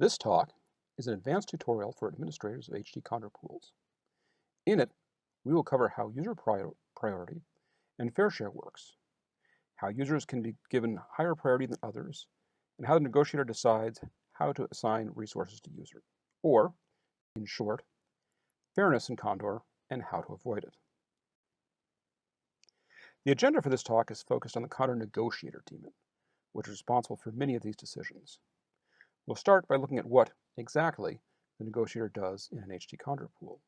This talk is an advanced tutorial for administrators of HTCondor pools. In it, we will cover how user priority and fair share works, how users can be given higher priority than others, and how the negotiator decides how to assign resources to user, or, in short, fairness in Condor and how to avoid it. The agenda for this talk is focused on the Condor Negotiator daemon, which is responsible for many of these decisions. We'll start by looking at what, exactly, the negotiator does in an HTCondor pool.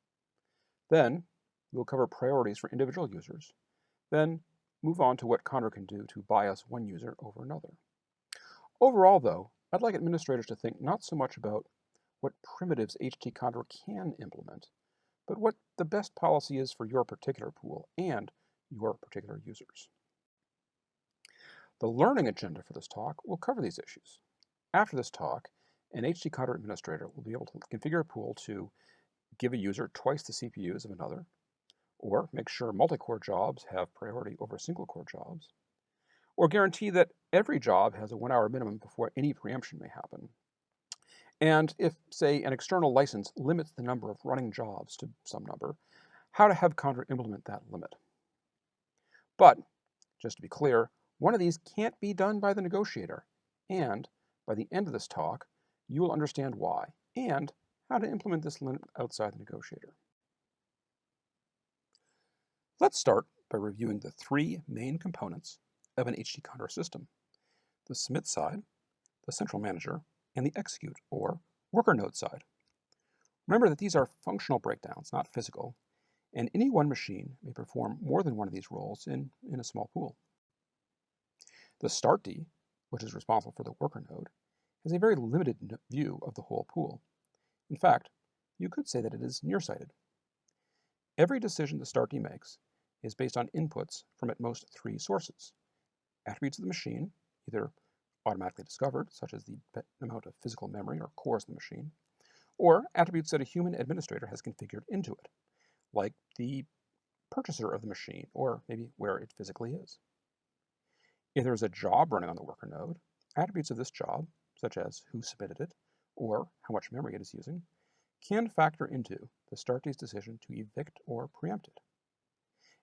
Then, we'll cover priorities for individual users, then move on to what Condor can do to bias one user over another. Overall, though, I'd like administrators to think not so much about what primitives HTCondor can implement, but what the best policy is for your particular pool and your particular users. The learning agenda for this talk will cover these issues. After this talk, an HTCondor administrator will be able to configure a pool to give a user twice the CPUs of another, or make sure multi-core jobs have priority over single-core jobs, or guarantee that every job has a 1-hour minimum before any preemption may happen. And if, say, an external license limits the number of running jobs to some number, how to have Condor implement that limit. But, just to be clear, one of these can't be done by the negotiator, and by the end of this talk, you will understand why and how to implement this limit outside the negotiator. Let's start by reviewing the three main components of an HTCondor system: the submit side, the central manager, and the execute, or worker node side. Remember that these are functional breakdowns, not physical, and any one machine may perform more than one of these roles in a small pool. The startD, which is responsible for the worker node, has a very limited view of the whole pool. In fact, you could say that it is nearsighted. Every decision the startD makes is based on inputs from at most three sources: attributes of the machine, either automatically discovered, such as the amount of physical memory or cores of the machine, or attributes that a human administrator has configured into it, like the purchaser of the machine, or maybe where it physically is. If there is a job running on the worker node, attributes of this job, such as who submitted it or how much memory it is using, can factor into the startD's decision to evict or preempt it.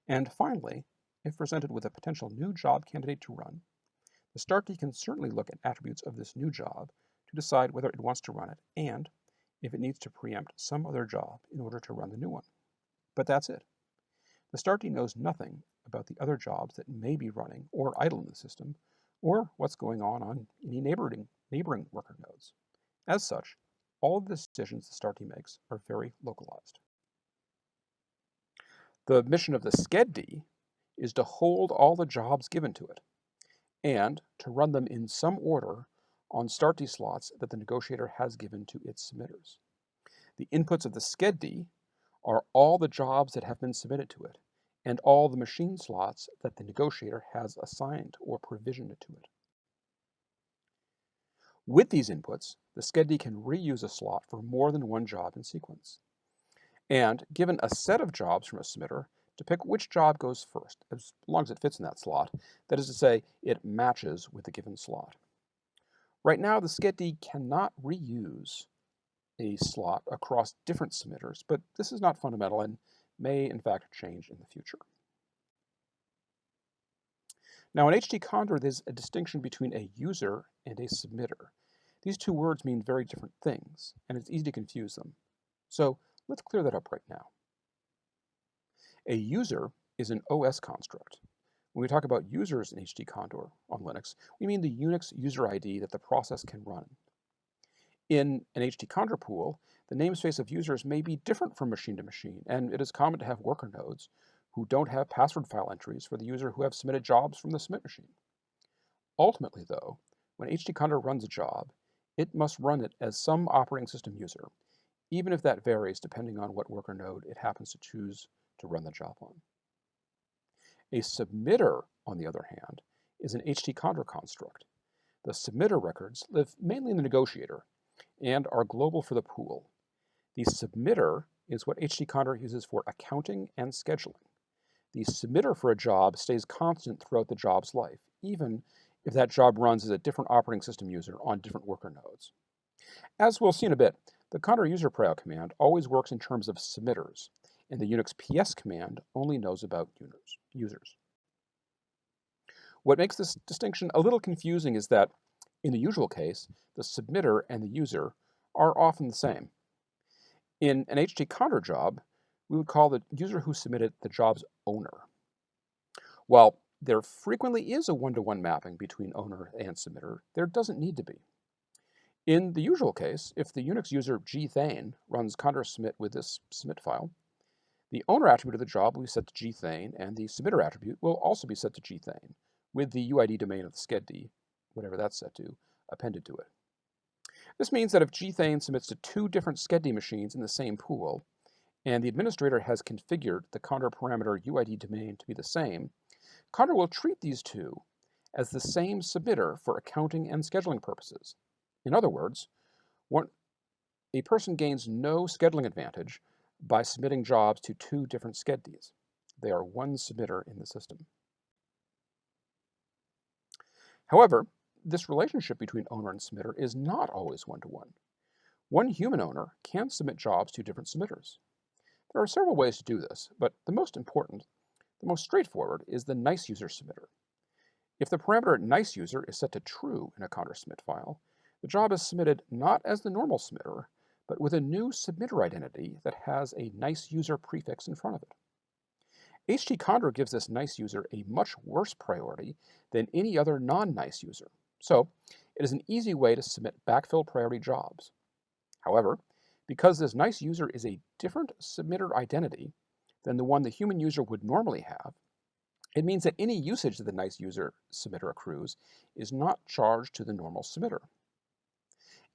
And finally, if presented with a potential new job candidate to run, the startD can certainly look at attributes of this new job to decide whether it wants to run it and if it needs to preempt some other job in order to run the new one. But that's it. The startD knows nothing about the other jobs that may be running or idle in the system, or what's going on any neighboring worker nodes. As such, all of the decisions the startD makes are very localized. The mission of the ScheddD is to hold all the jobs given to it, and to run them in some order on startD slots that the negotiator has given to its submitters. The inputs of the ScheddD are all the jobs that have been submitted to it, and all the machine slots that the negotiator has assigned or provisioned to it. With these inputs, the ScheddD can reuse a slot for more than one job in sequence, and given a set of jobs from a submitter, to pick which job goes first, as long as it fits in that slot. That is to say, it matches with the given slot. Right now, the ScheddD cannot reuse a slot across different submitters, but this is not fundamental and may in fact change in the future. Now in HTCondor, there's a distinction between a user and a submitter. These two words mean very different things, and it's easy to confuse them. So let's clear that up right now. A user is an OS construct. When we talk about users in HTCondor on Linux, we mean the Unix user ID that the process can run. In an HTCondor pool, the namespace of users may be different from machine to machine, and it is common to have worker nodes who don't have password file entries for the user who have submitted jobs from the submit machine. Ultimately, though, when HTCondor runs a job, it must run it as some operating system user, even if that varies depending on what worker node it happens to choose to run the job on. A submitter, on the other hand, is an HTCondor construct. The submitter records live mainly in the negotiator and are global for the pool. The submitter is what HTCondor uses for accounting and scheduling. The submitter for a job stays constant throughout the job's life, even if that job runs as a different operating system user on different worker nodes. As we'll see in a bit, the Condor user prio command always works in terms of submitters, and the Unix ps command only knows about users. What makes this distinction a little confusing is that, in the usual case, the submitter and the user are often the same. In an HTCondor job, we would call the user who submitted the job's owner. While there frequently is a one-to-one mapping between owner and submitter, there doesn't need to be. In the usual case, if the Unix user gthane runs condor submit with this submit file, the owner attribute of the job will be set to gthane, and the submitter attribute will also be set to gthane, with the UID domain of the Schedd, whatever that's set to, appended to it. This means that if gthane submits to two different Schedd machines in the same pool, and the administrator has configured the Condor parameter UID domain to be the same, Condor will treat these two as the same submitter for accounting and scheduling purposes. In other words, a person gains no scheduling advantage by submitting jobs to two different Schedds. They are one submitter in the system. However, this relationship between owner and submitter is not always one-to-one. One human owner can submit jobs to different submitters. There are several ways to do this, but the most important, the most straightforward, is the nice user submitter. If the parameter nice user is set to true in a Condor submit file, the job is submitted not as the normal submitter, but with a new submitter identity that has a nice user prefix in front of it. HTCondor gives this nice user a much worse priority than any other non-nice user, so it is an easy way to submit backfill priority jobs. However, because this nice user is a different submitter identity than the one the human user would normally have, it means that any usage that the nice user submitter accrues is not charged to the normal submitter.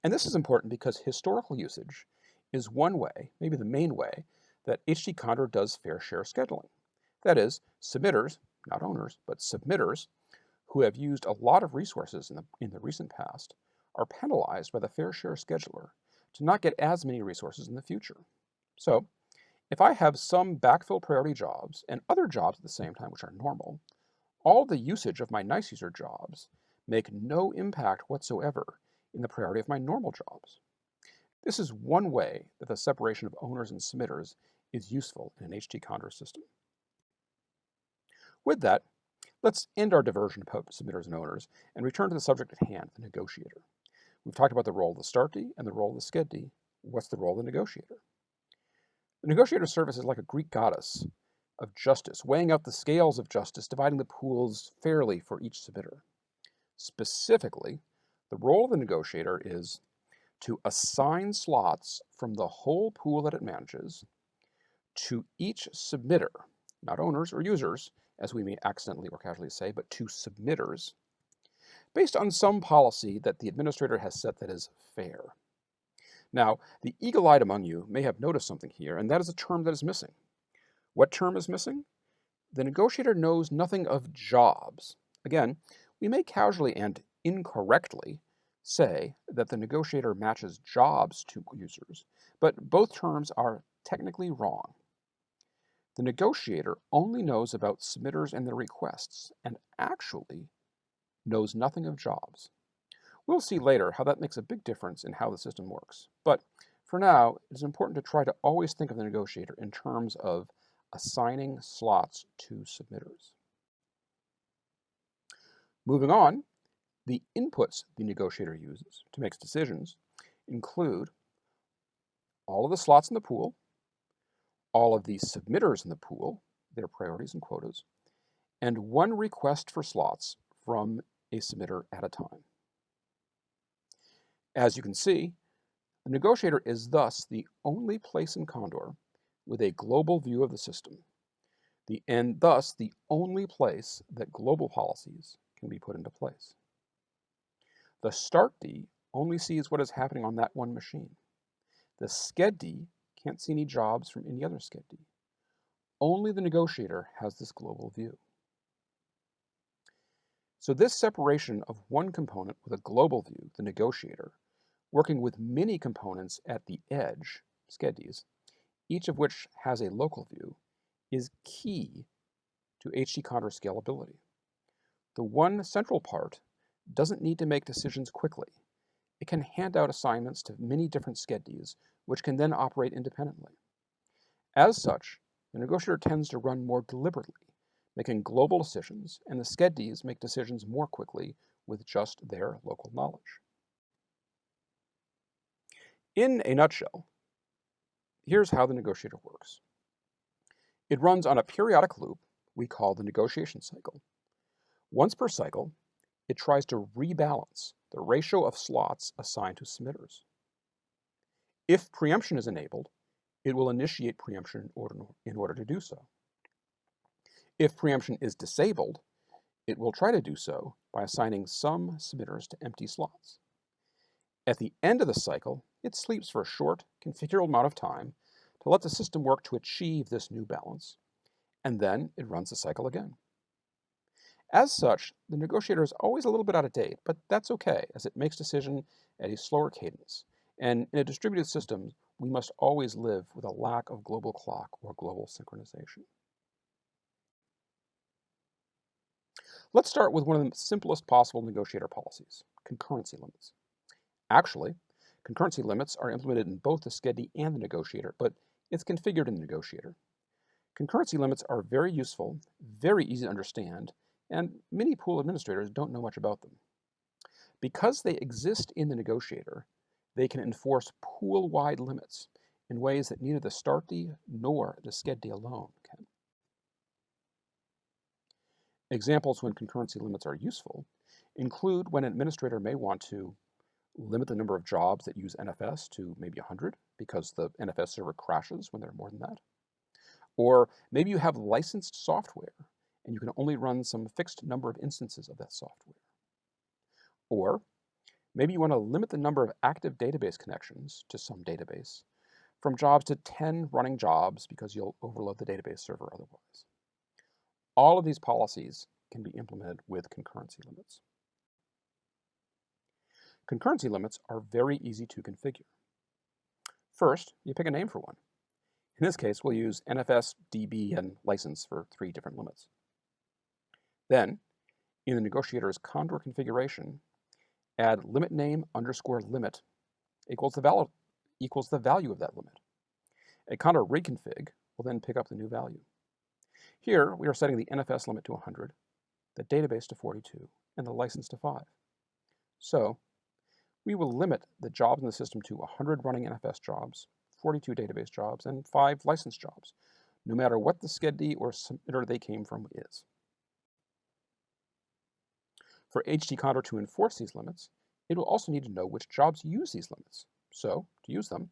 And this is important because historical usage is one way, maybe the main way, that HTCondor does fair share scheduling. That is, submitters, not owners, but submitters, who have used a lot of resources in the recent past, are penalized by the fair share scheduler to not get as many resources in the future. So, if I have some backfill priority jobs and other jobs at the same time which are normal, all the usage of my nice user jobs make no impact whatsoever in the priority of my normal jobs. This is one way that the separation of owners and submitters is useful in an HTCondor system. With that, let's end our diversion about submitters and owners and return to the subject at hand, the negotiator. We've talked about the role of the startee and the role of the Schedd. What's the role of the negotiator? The negotiator service is like a Greek goddess of justice, weighing out the scales of justice, dividing the pools fairly for each submitter. Specifically, the role of the negotiator is to assign slots from the whole pool that it manages to each submitter, not owners or users, as we may accidentally or casually say, but to submitters, based on some policy that the administrator has set that is fair. Now, the eagle-eyed among you may have noticed something here, and that is a term that is missing. What term is missing? The negotiator knows nothing of jobs. Again, we may casually and incorrectly say that the negotiator matches jobs to users, but both terms are technically wrong. The negotiator only knows about submitters and their requests, and actually knows nothing of jobs. We'll see later how that makes a big difference in how the system works. But for now, it is important to try to always think of the negotiator in terms of assigning slots to submitters. Moving on, the inputs the negotiator uses to make decisions include all of the slots in the pool, all of the submitters in the pool, their priorities and quotas, and one request for slots from a submitter at a time. As you can see, the negotiator is thus the only place in Condor with a global view of the system, and thus the only place that global policies can be put into place. The startee only sees what is happening on that one machine. The Schedd can't see any jobs from any other Schedd. Only the negotiator has this global view. So this separation of one component with a global view, the negotiator, working with many components at the edge, Schedds, each of which has a local view, is key to HTCondor scalability. The one central part doesn't need to make decisions quickly, it can hand out assignments to many different Schedds, which can then operate independently. As such, the negotiator tends to run more deliberately, making global decisions, and the Schedds make decisions more quickly with just their local knowledge. In a nutshell, here's how the negotiator works. It runs on a periodic loop we call the negotiation cycle. Once per cycle, it tries to rebalance the ratio of slots assigned to submitters. If preemption is enabled, it will initiate preemption in order to do so. If preemption is disabled, it will try to do so by assigning some submitters to empty slots. At the end of the cycle, it sleeps for a short, configurable amount of time to let the system work to achieve this new balance, and then it runs the cycle again. As such, the negotiator is always a little bit out of date, but that's okay, as it makes decisions at a slower cadence. And in a distributed system, we must always live with a lack of global clock or global synchronization. Let's start with one of the simplest possible negotiator policies, concurrency limits. Actually, concurrency limits are implemented in both the Schedd and the negotiator, but it's configured in the negotiator. Concurrency limits are very useful, very easy to understand, and many pool administrators don't know much about them. Because they exist in the negotiator, they can enforce pool-wide limits in ways that neither the Startee nor the Schedd alone can. Examples when concurrency limits are useful include when an administrator may want to limit the number of jobs that use NFS to maybe 100 because the NFS server crashes when there are more than that. Or maybe you have licensed software and you can only run some fixed number of instances of that software. Or maybe you want to limit the number of active database connections to some database from jobs to 10 running jobs because you'll overload the database server otherwise. All of these policies can be implemented with concurrency limits. Concurrency limits are very easy to configure. First, you pick a name for one. In this case, we'll use NFS, DB, and license for 3 different limits. Then, in the negotiator's Condor configuration, add limit name underscore limit equals the value of that limit. A Condor reconfig will then pick up the new value. Here, we are setting the NFS limit to 100, the database to 42, and the license to 5. So, we will limit the jobs in the system to 100 running NFS jobs, 42 database jobs, and 5 licensed jobs, no matter what the Schedd or submitter they came from is. For HTCondor to enforce these limits, it will also need to know which jobs use these limits. So, to use them,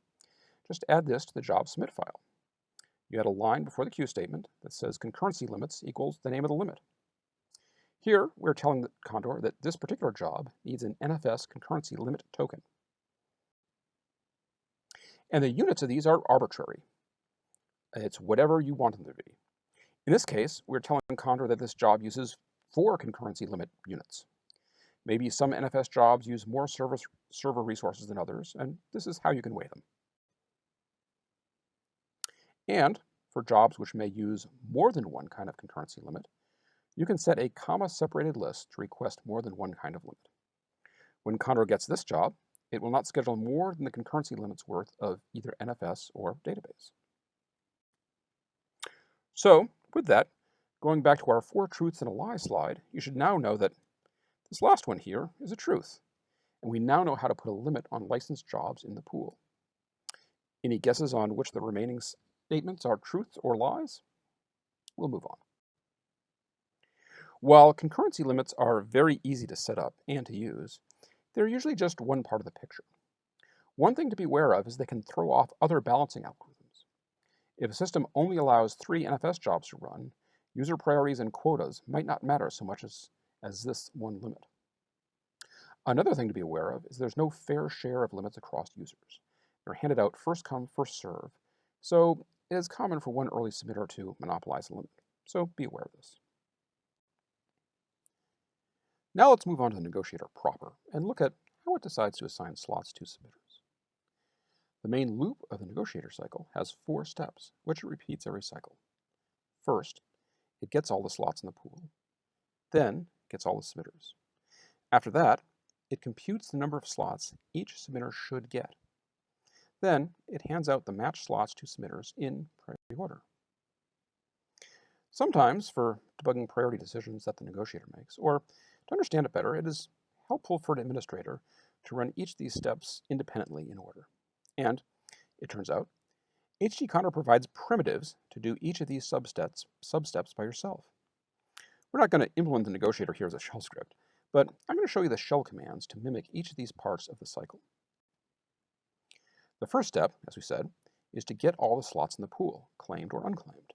just add this to the job submit file. You add a line before the queue statement that says concurrency limits equals the name of the limit. Here, we're telling the Condor that this particular job needs an NFS concurrency limit token. And the units of these are arbitrary. It's whatever you want them to be. In this case, we're telling Condor that this job uses 4 concurrency limit units. Maybe some NFS jobs use more server resources than others, and this is how you can weigh them. And for jobs which may use more than one kind of concurrency limit, you can set a comma-separated list to request more than one kind of limit. When Condor gets this job, it will not schedule more than the concurrency limit's worth of either NFS or database. So, with that, going back to our 4 truths and a lie slide, you should now know that this last one here is a truth, and we now know how to put a limit on licensed jobs in the pool. Any guesses on which the remaining statements are truths or lies? We'll move on. While concurrency limits are very easy to set up and to use, they're usually just one part of the picture. One thing to be aware of is they can throw off other balancing algorithms. If a system only allows 3 NFS jobs to run, user priorities and quotas might not matter so much as this one limit. Another thing to be aware of is there's no fair share of limits across users. They're handed out first come, first serve, so it is common for one early submitter to monopolize a limit. So be aware of this. Now let's move on to the negotiator proper and look at how it decides to assign slots to submitters. The main loop of the negotiator cycle has 4 steps, which it repeats every cycle. First, it gets all the slots in the pool. Then, it gets all the submitters. After that, it computes the number of slots each submitter should get. Then it hands out the matched slots to submitters in priority order. Sometimes, for debugging priority decisions that the negotiator makes, or to understand it better, it is helpful for an administrator to run each of these steps independently in order. And it turns out, HTCondor provides primitives to do each of these substeps by yourself. We're not going to implement the negotiator here as a shell script, but I'm going to show you the shell commands to mimic each of these parts of the cycle. The first step, as we said, is to get all the slots in the pool, claimed or unclaimed.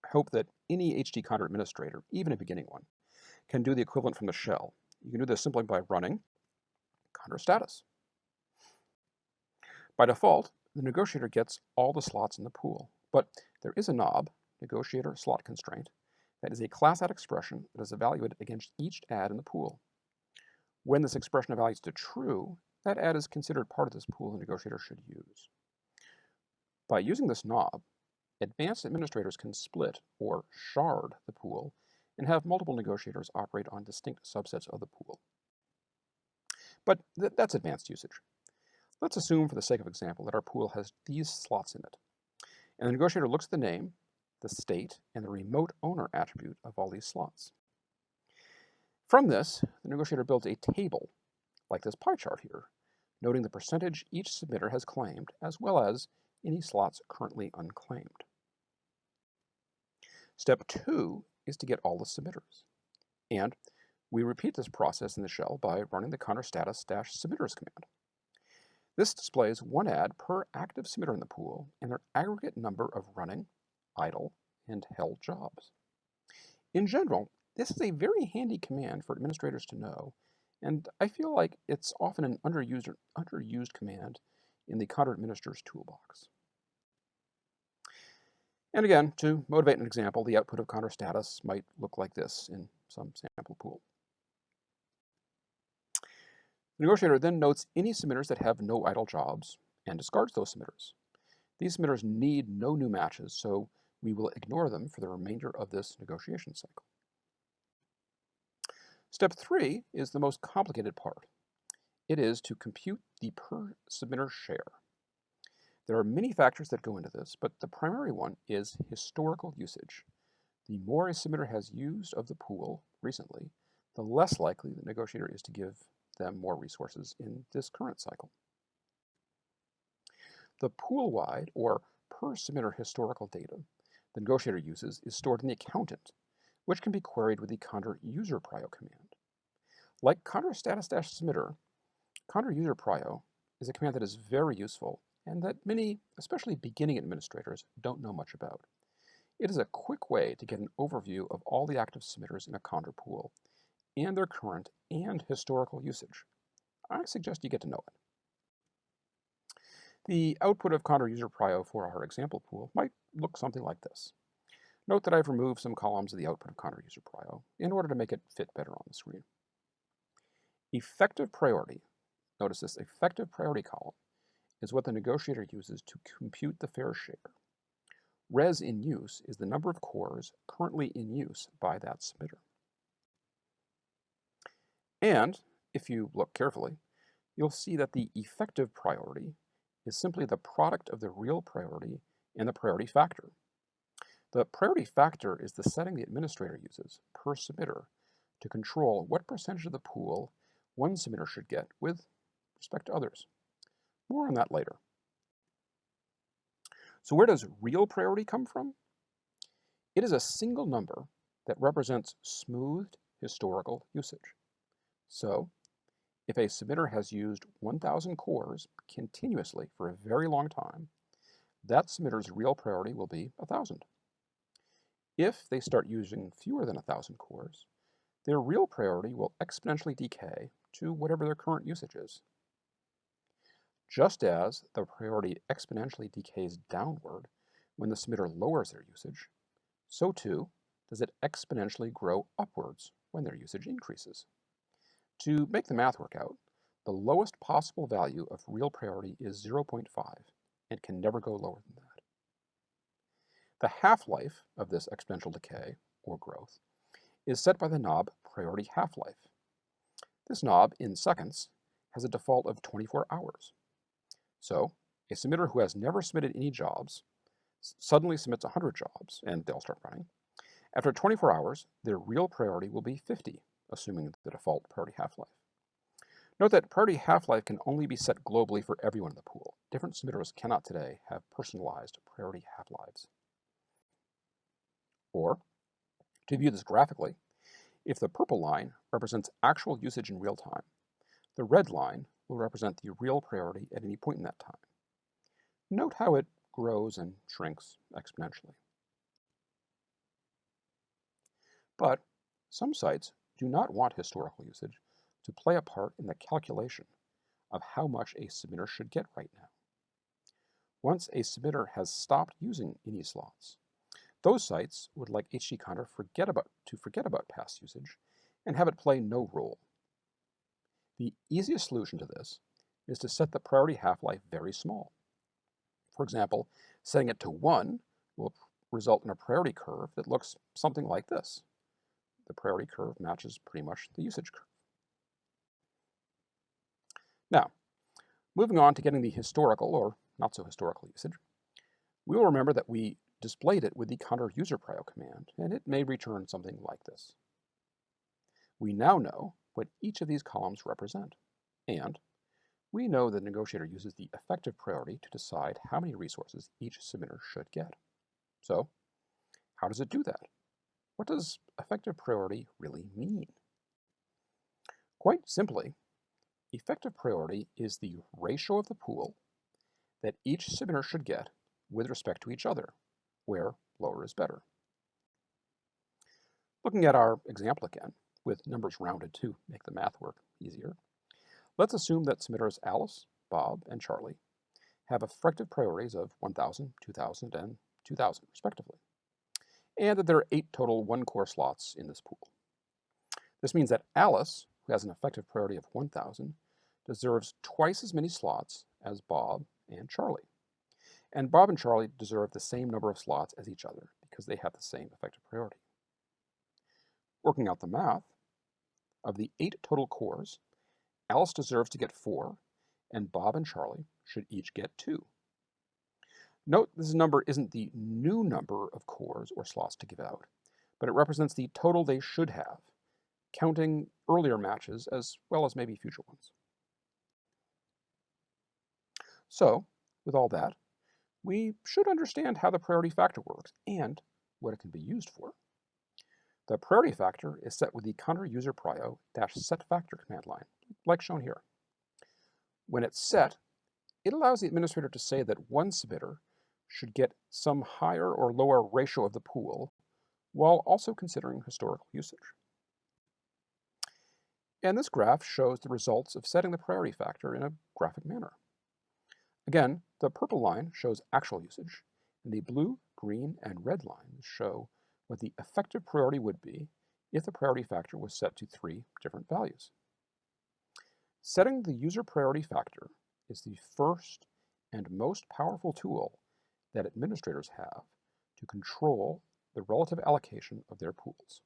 I hope that any HTCondor administrator, even a beginning one, can do the equivalent from the shell. You can do this simply by running Condor status. By default, the negotiator gets all the slots in the pool, but there is a knob, negotiator slot constraint, that is a class add expression that is evaluated against each add in the pool. When this expression evaluates to true, that add is considered part of this pool the negotiator should use. By using this knob, advanced administrators can split or shard the pool and have multiple negotiators operate on distinct subsets of the pool. But that's advanced usage. Let's assume, for the sake of example, that our pool has these slots in it. And the negotiator looks at the name, the state, and the remote owner attribute of all these slots. From this, the negotiator builds a table, like this pie chart here, noting the percentage each submitter has claimed, as well as any slots currently unclaimed. Step 2 is to get all the submitters. And we repeat this process in the shell by running the Condor status-submitters command. This displays one add per active submitter in the pool and their aggregate number of running, idle, and held jobs. In general, this is a very handy command for administrators to know, and I feel like it's often an underused command in the Condor administrator's toolbox. And again, to motivate an example, the output of Condor status might look like this in some sample pool. The negotiator then notes any submitters that have no idle jobs and discards those submitters. These submitters need no new matches, so we will ignore them for the remainder of this negotiation cycle. Step 3 is the most complicated part. It is to compute the per submitter share. There are many factors that go into this, but the primary one is historical usage. The more a submitter has used of the pool recently, the less likely the negotiator is to give them more resources in this current cycle. The pool-wide or per submitter historical data the negotiator uses is stored in the accountant, which can be queried with the Condor user prio command. Like Condor status-submitter, Condor user prio is a command that is very useful and that many, especially beginning administrators, don't know much about. It is a quick way to get an overview of all the active submitters in a Condor pool and their current and historical usage. I suggest you get to know it. The output of Condor user prio for our example pool might look something like this. Note that I've removed some columns of the output of Condor user prio in order to make it fit better on the screen. Effective priority, notice this effective priority column, is what the negotiator uses to compute the fair share. Res in use is the number of cores currently in use by that submitter. And if you look carefully, you'll see that the effective priority is simply the product of the real priority and the priority factor. The priority factor is the setting the administrator uses per submitter to control what percentage of the pool one submitter should get with respect to others. More on that later. So where does real priority come from? It is a single number that represents smoothed historical usage. So if a submitter has used 1,000 cores continuously for a very long time, that submitter's real priority will be 1,000. If they start using fewer than 1,000 cores, their real priority will exponentially decay to whatever their current usage is. Just as the priority exponentially decays downward when the submitter lowers their usage, so too does it exponentially grow upwards when their usage increases. To make the math work out, the lowest possible value of real priority is 0.5 and can never go lower than that. The half-life of this exponential decay, or growth, is set by the knob priority half-life. This knob, in seconds, has a default of 24 hours. So a submitter who has never submitted any jobs suddenly submits 100 jobs, and they'll start running. After 24 hours, their real priority will be 50, assuming the default priority half-life. Note that priority half-life can only be set globally for everyone in the pool. Different submitters cannot today have personalized priority half-lives. Or, to view this graphically, if the purple line represents actual usage in real time, the red line will represent the real priority at any point in that time. Note how it grows and shrinks exponentially. But some sites do not want historical usage to play a part in the calculation of how much a submitter should get right now. Once a submitter has stopped using any slots, those sites would like HTCondor to forget about past usage and have it play no role. The easiest solution to this is to set the priority half-life very small. For example, setting it to 1 will result in a priority curve that looks something like this. The priority curve matches pretty much the usage curve. Now, moving on to getting the historical or not so historical usage, we will remember that we displayed it with the Condor user prio command, and it may return something like this. We now know what each of these columns represent, and we know that Negotiator uses the effective priority to decide how many resources each submitter should get. So, how does it do that? What does effective priority really mean? Quite simply, effective priority is the ratio of the pool that each submitter should get with respect to each other, where lower is better. Looking at our example again, with numbers rounded to make the math work easier, let's assume that submitters Alice, Bob, and Charlie have effective priorities of 1,000, 2,000, and 2,000 respectively, and that there are 8 total one-core slots in this pool. This means that Alice, who has an effective priority of 1,000, deserves twice as many slots as Bob and Charlie. And Bob and Charlie deserve the same number of slots as each other because they have the same effective priority. Working out the math, of the 8 total cores, Alice deserves to get 4, and Bob and Charlie should each get 2. Note this number isn't the new number of cores or slots to give out, but it represents the total they should have, counting earlier matches as well as maybe future ones. So, with all that, we should understand how the priority factor works and what it can be used for. The priority factor is set with the Condor user prio -setFactor command line, like shown here. When it's set, it allows the administrator to say that one submitter should get some higher or lower ratio of the pool, while also considering historical usage. And this graph shows the results of setting the priority factor in a graphic manner. Again, the purple line shows actual usage, and the blue, green, and red lines show what the effective priority would be if the priority factor was set to 3 different values. Setting the user priority factor is the first and most powerful tool that administrators have to control the relative allocation of their pools.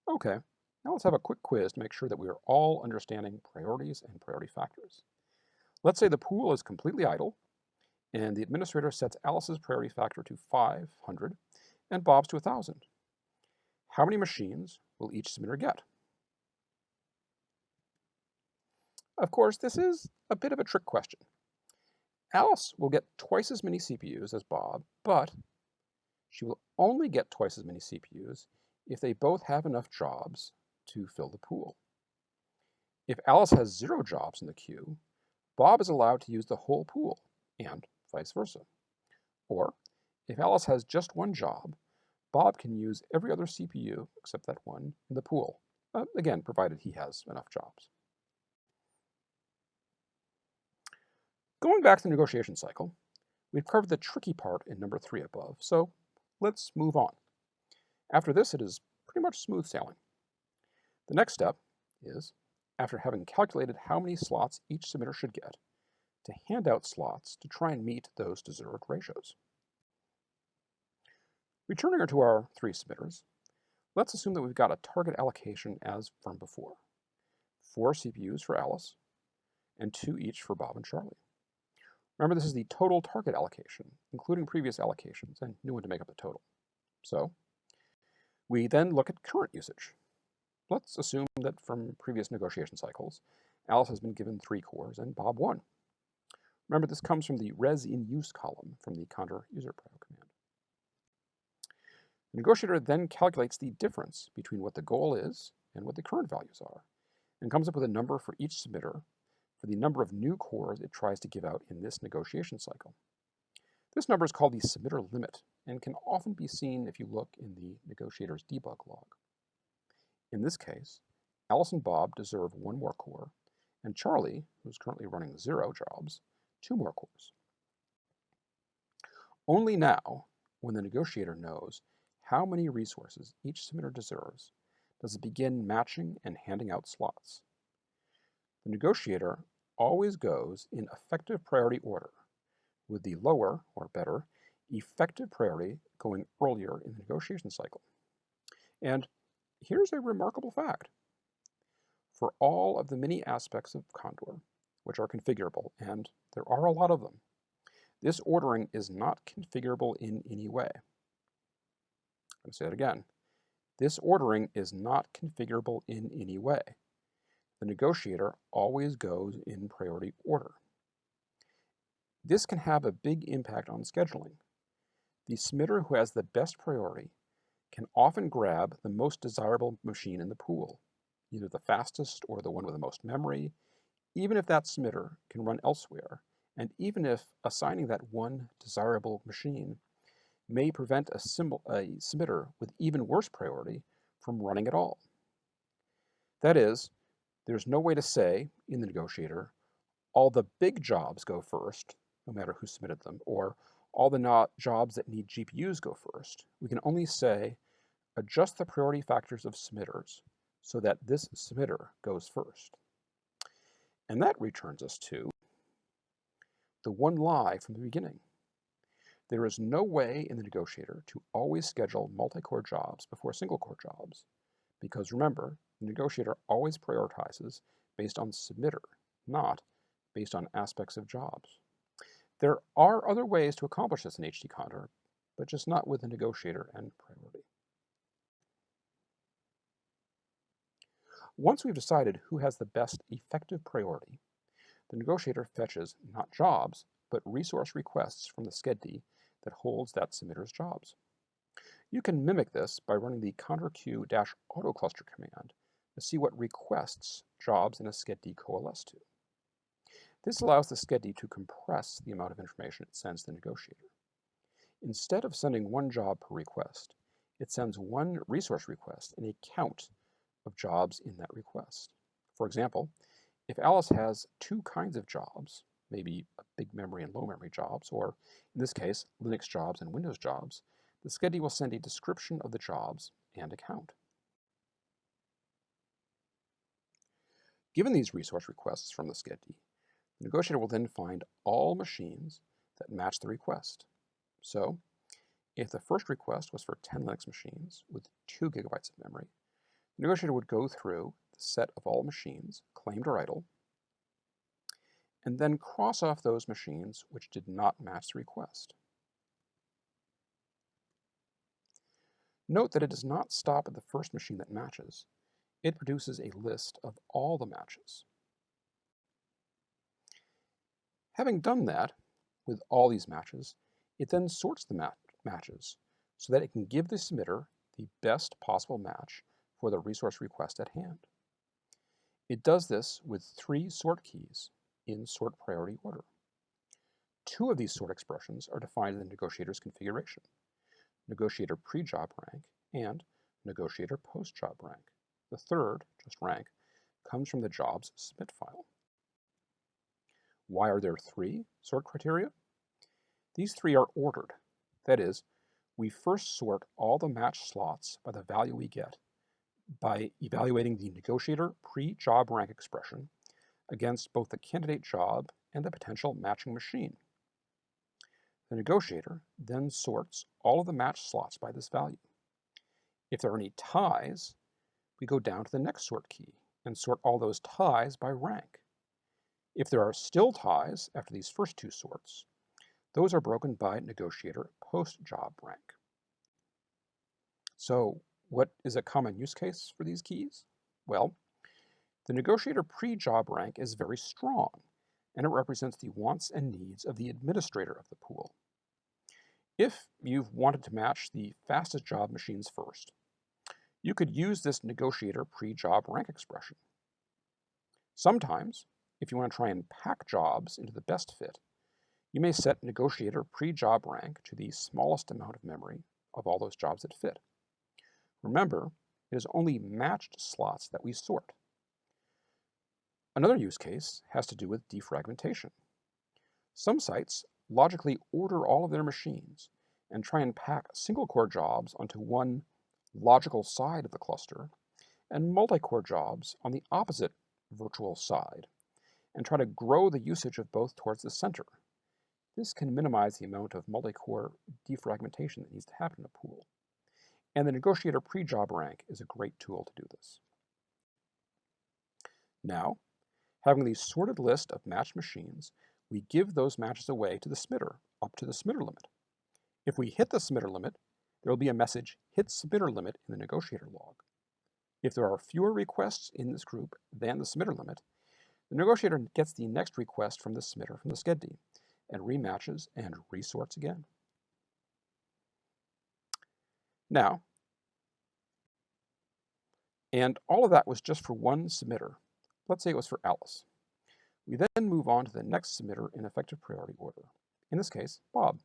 Okay, now let's have a quick quiz to make sure that we are all understanding priorities and priority factors. Let's say the pool is completely idle, and the administrator sets Alice's priority factor to 500 and Bob's to 1,000. How many machines will each submitter get? Of course, this is a bit of a trick question. Alice will get twice as many CPUs as Bob, but she will only get twice as many CPUs if they both have enough jobs to fill the pool. If Alice has 0 jobs in the queue, Bob is allowed to use the whole pool, and vice versa. Or, if Alice has just 1 job, Bob can use every other CPU except that one in the pool, again, provided he has enough jobs. Going back to the negotiation cycle, we've covered the tricky part in number 3 above, so let's move on. After this, it is pretty much smooth sailing. The next step is, after having calculated how many slots each submitter should get, to hand out slots to try and meet those deserved ratios. Returning to our 3 submitters, Let's assume that we've got a target allocation as from before. 4 CPUs for Alice, and 2 each for Bob and Charlie. Remember, this is the total target allocation, including previous allocations, and new one to make up the total. So we then look at current usage. Let's assume that from previous negotiation cycles, Alice has been given 3 cores and Bob 1. Remember, this comes from the res in use column from the Condor user prio command. The negotiator then calculates the difference between what the goal is and what the current values are, and comes up with a number for each submitter for the number of new cores it tries to give out in this negotiation cycle. This number is called the submitter limit and can often be seen if you look in the negotiator's debug log. In this case, Alice and Bob deserve 1 more core, and Charlie, who's currently running 0 jobs, 2 more cores. Only now, when the negotiator knows how many resources each submitter deserves, does it begin matching and handing out slots. The negotiator always goes in effective priority order, with the lower, or better, effective priority going earlier in the negotiation cycle. And here's a remarkable fact. For all of the many aspects of Condor, which are configurable, and there are a lot of them, this ordering is not configurable in any way. I'm going to say that again. This ordering is not configurable in any way. The negotiator always goes in priority order. This can have a big impact on scheduling. The submitter who has the best priority can often grab the most desirable machine in the pool, either the fastest or the one with the most memory, even if that submitter can run elsewhere, and even if assigning that one desirable machine may prevent a submitter with even worse priority from running at all. That is, there's no way to say in the negotiator, all the big jobs go first, no matter who submitted them, or all the jobs that need GPUs go first. We can only say, adjust the priority factors of submitters so that this submitter goes first. And that returns us to the one lie from the beginning. There is no way in the negotiator to always schedule multi-core jobs before single-core jobs, because remember, the negotiator always prioritizes based on submitter, not based on aspects of jobs. There are other ways to accomplish this in HTCondor, but just not with the negotiator and priority. Once we've decided who has the best effective priority, the negotiator fetches not jobs, but resource requests from the Schedd that holds that submitter's jobs. You can mimic this by running the ContrQ-autocluster command to see what requests jobs in a Schedd coalesce to. This allows the Schedd to compress the amount of information it sends to the negotiator. Instead of sending 1 job per request, it sends 1 resource request and a count of jobs in that request. For example, if Alice has 2 kinds of jobs, maybe big memory and low memory jobs, or in this case, Linux jobs and Windows jobs, the Schedd will send a description of the jobs and a count. Given these resource requests from the Schedd, the negotiator will then find all machines that match the request. So, if the first request was for 10 Linux machines with 2 gigabytes of memory, the negotiator would go through the set of all machines, claimed or idle, and then cross off those machines which did not match the request. Note that it does not stop at the first machine that matches. It produces a list of all the matches. Having done that with all these matches, it then sorts the matches so that it can give the submitter the best possible match for the resource request at hand. It does this with 3 sort keys in sort priority order. 2 of these sort expressions are defined in the negotiator's configuration: negotiator pre-job rank and negotiator post-job rank. The third, just rank, comes from the jobs submit file. Why are there 3 sort criteria? These 3 are ordered. That is, we first sort all the match slots by the value we get by evaluating the negotiator pre-job rank expression against both the candidate job and the potential matching machine. The negotiator then sorts all of the match slots by this value. If there are any ties, we go down to the next sort key and sort all those ties by rank. If there are still ties after these first two sorts, those are broken by negotiator post-job rank. So what is a common use case for these keys? Well, the negotiator pre-job rank is very strong, and it represents the wants and needs of the administrator of the pool. If you've wanted to match the fastest job machines first, you could use this negotiator pre-job rank expression. Sometimes, if you want to try and pack jobs into the best fit, you may set negotiator pre-job rank to the smallest amount of memory of all those jobs that fit. Remember, it is only matched slots that we sort. Another use case has to do with defragmentation. Some sites logically order all of their machines and try and pack single-core jobs onto one logical side of the cluster and multi-core jobs on the opposite virtual side, and try to grow the usage of both towards the center. This can minimize the amount of multi-core defragmentation that needs to happen in a pool. And the negotiator pre-job rank is a great tool to do this. Now, having the sorted list of matched machines, we give those matches away to the submitter up to the submitter limit. If we hit the submitter limit, there will be a message hit submitter limit in the negotiator log. If there are fewer requests in this group than the submitter limit, the negotiator gets the next request from the submitter from the Schedd and rematches and resorts again. Now, and all of that was just for one submitter. Let's say it was for Alice. We then move on to the next submitter in effective priority order. In this case, Bob.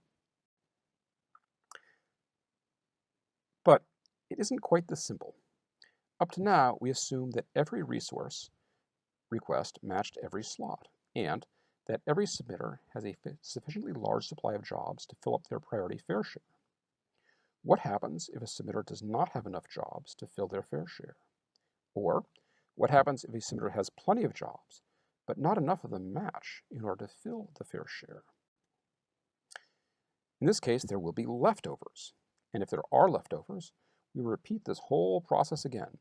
But it isn't quite this simple. Up to now, we assume that every resource request matched every slot, and that every submitter has a sufficiently large supply of jobs to fill up their priority fair share. What happens if a submitter does not have enough jobs to fill their fair share? Or what happens if a submitter has plenty of jobs, but not enough of them match in order to fill the fair share? In this case, there will be leftovers, and if there are leftovers, we repeat this whole process again,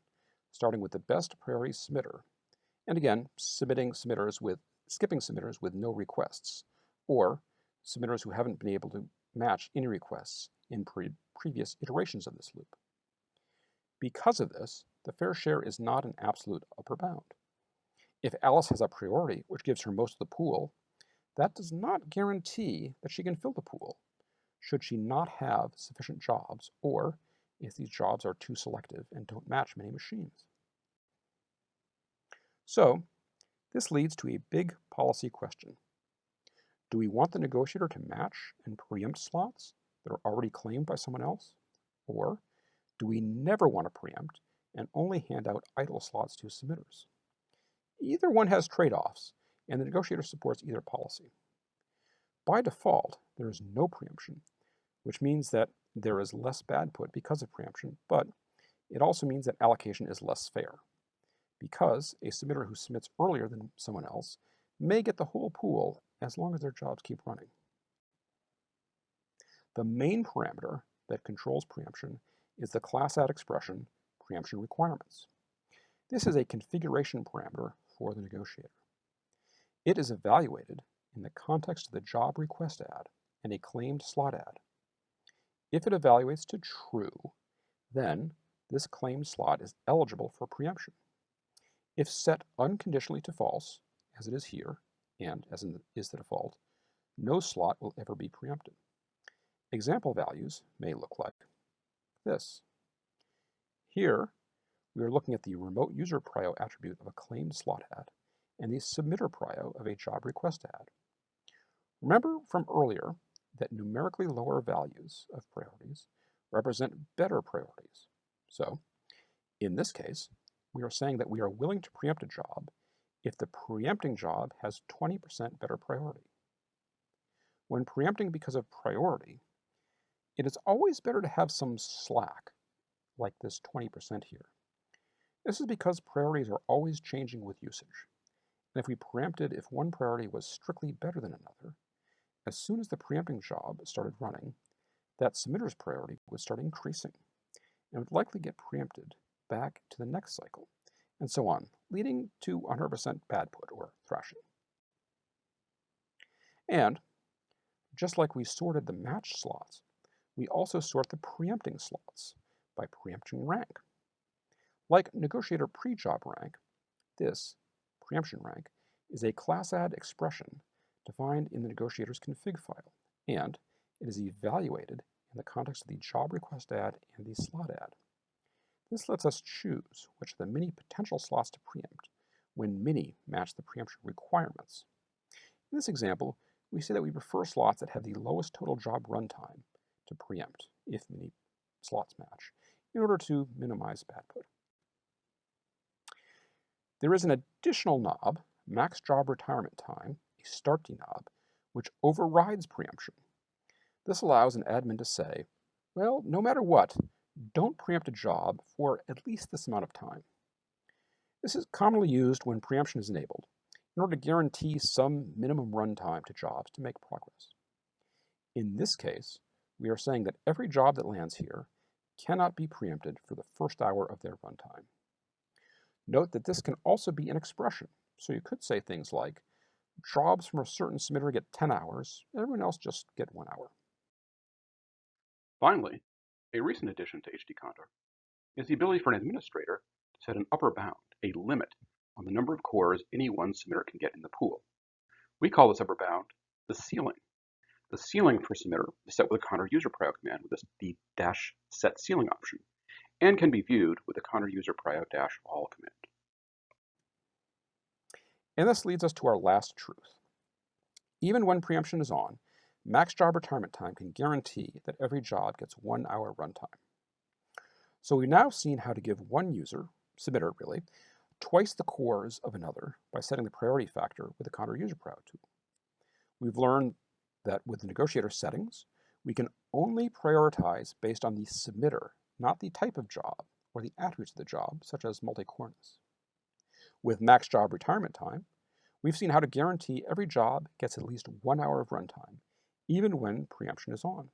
starting with the best priority submitter, and again, skipping submitters with no requests, or submitters who haven't been able to match any requests in previous iterations of this loop. Because of this, the fair share is not an absolute upper bound. If Alice has a priority which gives her most of the pool, that does not guarantee that she can fill the pool, should she not have sufficient jobs, or if these jobs are too selective and don't match many machines. So, this leads to a big policy question. Do we want the negotiator to match and preempt slots that are already claimed by someone else? Or do we never want to preempt and only hand out idle slots to submitters? Either one has trade-offs, and the negotiator supports either policy. By default, there is no preemption, which means that there is less bad put because of preemption, but it also means that allocation is less fair, because a submitter who submits earlier than someone else may get the whole pool as long as their jobs keep running. The main parameter that controls preemption is the class add expression preemption requirements. This is a configuration parameter for the negotiator. It is evaluated in the context of the job request add and a claimed slot add. If it evaluates to true, then this claimed slot is eligible for preemption. If set unconditionally to false, as it is here, and as is the default, no slot will ever be preempted. Example values may look like this. Here, we are looking at the remote user prio attribute of a claimed slot add and the submitter prio of a job request add. Remember from earlier that numerically lower values of priorities represent better priorities. So, in this case, we are saying that we are willing to preempt a job if the preempting job has 20% better priority. When preempting because of priority, it is always better to have some slack, like this 20% here. This is because priorities are always changing with usage. And if we preempted if one priority was strictly better than another, as soon as the preempting job started running, that submitter's priority would start increasing. and would likely get preempted back to the next cycle, and so on, leading to 100% bad put or thrashing. And just like we sorted the matched slots, we also sort the preempting slots by preemption rank. Like negotiator pre-job rank, this preemption rank is a class add expression defined in the negotiator's config file, and it is evaluated in the context of the job request add and the slot add. This lets us choose which of the many potential slots to preempt when many match the preemption requirements. In this example, we say that we prefer slots that have the lowest total job runtime to preempt if many slots match, in order to minimize bad put. There is an additional knob, MaxJobRetirementTime, a start knob, which overrides preemption. This allows an admin to say, well, no matter what, don't preempt a job for at least this amount of time. This is commonly used when preemption is enabled, in order to guarantee some minimum runtime to jobs to make progress. In this case, we are saying that every job that lands here cannot be preempted for the first hour of their runtime. Note that this can also be an expression, so you could say things like, jobs from a certain submitter get 10 hours, everyone else just get 1 hour. Finally, a recent addition to HTCondor is the ability for an administrator to set an upper bound, a limit, on the number of cores any one submitter can get in the pool. We call this upper bound the ceiling. The ceiling for submitter is set with a Condor user prio command with the -set ceiling option, and can be viewed with the Condor user prio-all command. And this leads us to our last truth. Even when preemption is on, MaxJobRetirementTime can guarantee that every job gets 1 hour runtime. So we've now seen how to give one user, submitter really, twice the cores of another by setting the priority factor with the Condor user prio tool. We've learned that with the negotiator settings, we can only prioritize based on the submitter, not the type of job or the attributes of the job, such as multi-coreness. With MaxJobRetirementTime, we've seen how to guarantee every job gets at least 1 hour of runtime, even when preemption is on.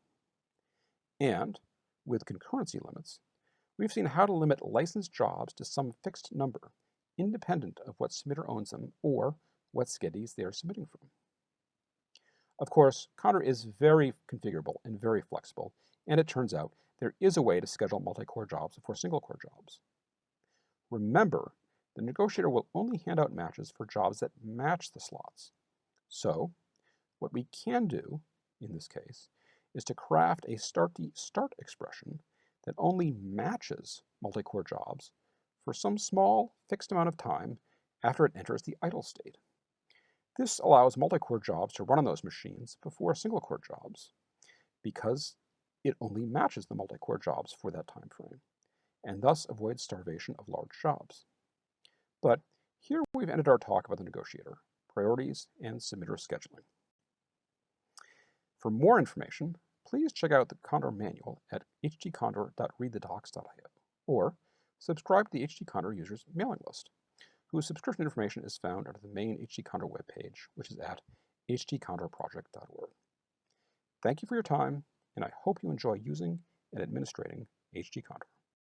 And with concurrency limits, we've seen how to limit licensed jobs to some fixed number, independent of what submitter owns them or what schedules they are submitting from. Of course, Condor is very configurable and very flexible, and it turns out there is a way to schedule multi-core jobs before single-core jobs. Remember, the negotiator will only hand out matches for jobs that match the slots. So, what we can do, in this case, is to craft a start expression that only matches multi-core jobs for some small fixed amount of time after it enters the idle state. This allows multi-core jobs to run on those machines before single-core jobs, because it only matches the multi-core jobs for that time frame, and thus avoids starvation of large jobs. But here we've ended our talk about the negotiator, priorities, and submitter scheduling. For more information, please check out the Condor manual at htcondor.readthedocs.io, or subscribe to the HTCondor users mailing list, whose subscription information is found under the main HTCondor webpage, which is at HTCondorproject.org. Thank you for your time, and I hope you enjoy using and administrating HTCondor.